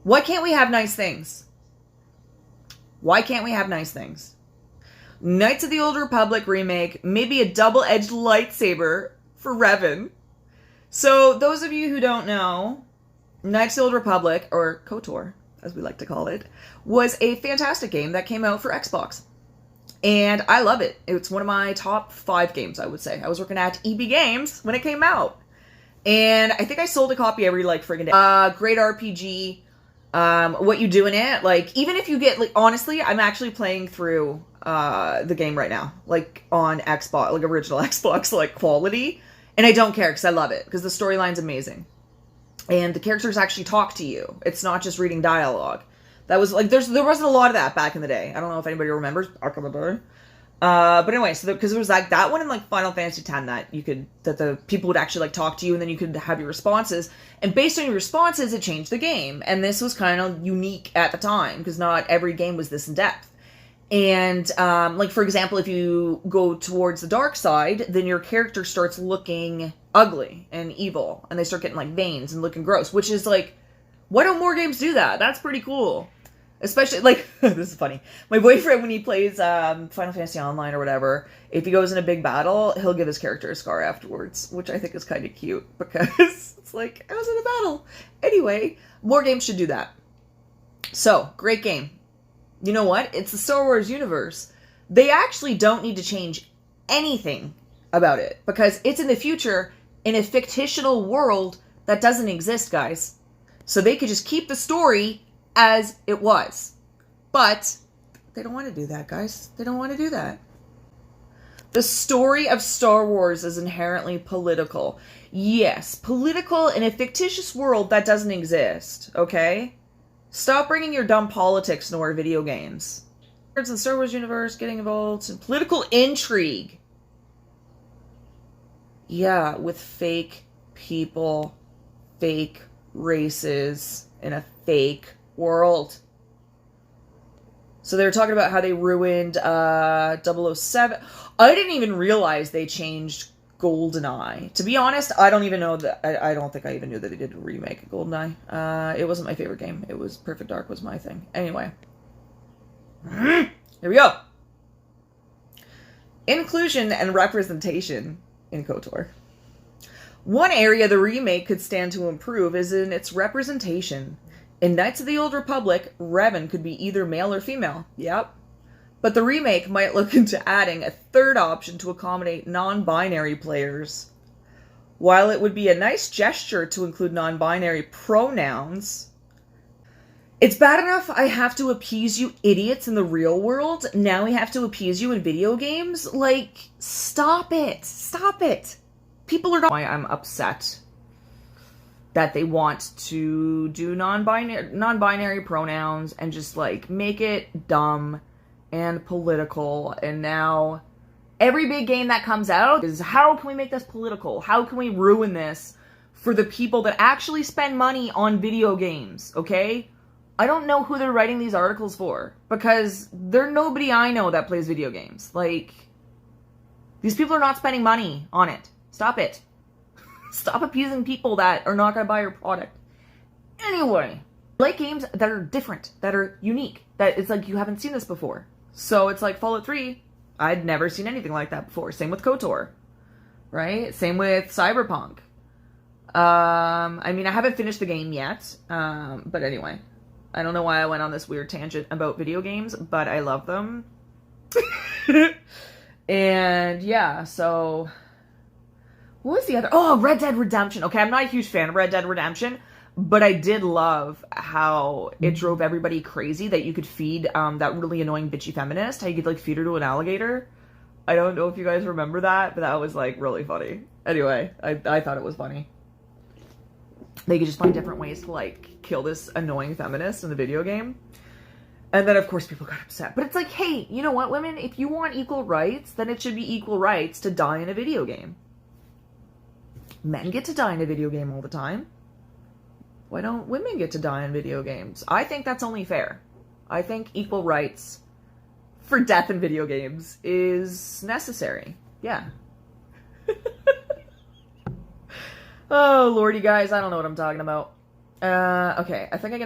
Why can't we have nice things? Why can't we have nice things? Knights of the Old Republic remake, maybe a double-edged lightsaber for Revan. So, those of you who don't know, Knights of the Old Republic, or KOTOR, as we like to call it, was a fantastic game that came out for Xbox. And I love it. It's one of my top 5 games, I would say. I was working at EB Games when it came out. And I think I sold a copy every, like, friggin' day. Great RPG. What you do in it, like, even if you get, like, honestly, I'm actually playing through the game right now. Like, on Xbox, like, original Xbox, like, quality. And I don't care, because I love it. Because the storyline's amazing. And the characters actually talk to you. It's not just reading dialogue. That was, like, there wasn't a lot of that back in the day. I don't know if anybody remembers back in the day. But anyway, so because it was like that one in like Final Fantasy X that the people would actually like talk to you and then you could have your responses. And based on your responses, it changed the game. And this was kind of unique at the time because not every game was this in depth. And like, for example, if you go towards the dark side, then your character starts looking ugly and evil. And they start getting like veins and looking gross, which is like, why don't more games do that? That's pretty cool. Especially, like, this is funny. My boyfriend, when he plays Final Fantasy Online or whatever, if he goes in a big battle, he'll give his character a scar afterwards, which I think is kind of cute, because it's like, I was in a battle. Anyway, more games should do that. So, great game. You know what? It's the Star Wars universe. They actually don't need to change anything about it, because it's in the future in a fictional world that doesn't exist, guys. So they could just keep the story as it was. But they don't want to do that, guys. They don't want to do that. The story of Star Wars is inherently political. Yes, political in a fictitious world that doesn't exist, okay? Stop bringing your dumb politics into our video games. In the Star Wars universe, getting involved in political intrigue. Yeah, with fake people, fake races, in a fake world. So they were talking about how they ruined 007. I didn't even realize they changed GoldenEye. To be honest, I don't even know that. I don't think I even knew that they did a remake of GoldenEye. It wasn't my favorite game. It was Perfect Dark was my thing. Anyway. Here we go. Inclusion and representation in KOTOR. One area the remake could stand to improve is in its representation. In Knights of the Old Republic, Revan could be either male or female. Yep. But the remake might look into adding a third option to accommodate non-binary players. While it would be a nice gesture to include non-binary pronouns, it's bad enough I have to appease you idiots in the real world. Now we have to appease you in video games? Like, stop it. Stop it. People are not... Why I'm upset that they want to do non-binary pronouns and just, like, make it dumb and political. And now every big game that comes out is, how can we make this political? How can we ruin this for the people that actually spend money on video games, okay? I don't know who they're writing these articles for, because they're nobody I know that plays video games. Like, these people are not spending money on it. Stop it. Stop appeasing people that are not going to buy your product. Anyway, I like games that are different, that are unique, that it's like you haven't seen this before. So it's like Fallout 3. I'd never seen anything like that before. Same with KOTOR, right? Same with Cyberpunk. I mean, I haven't finished the game yet, but anyway. I don't know why I went on this weird tangent about video games, but I love them. And yeah, so... What was the other? Oh, Red Dead Redemption. Okay, I'm not a huge fan of Red Dead Redemption, but I did love how it drove everybody crazy that you could feed that really annoying bitchy feminist. How you could, like, feed her to an alligator. I don't know if you guys remember that, but that was, like, really funny. Anyway, I thought it was funny. They could just find different ways to, like, kill this annoying feminist in the video game. And then, of course, people got upset. But it's like, hey, you know what, women? If you want equal rights, then it should be equal rights to die in a video game. Men get to die in a video game all the time. Why don't women get to die in video games? I think that's only fair. I think equal rights for death in video games is necessary. Yeah. Oh, lordy, guys. I don't know what I'm talking about. Okay. I think I can...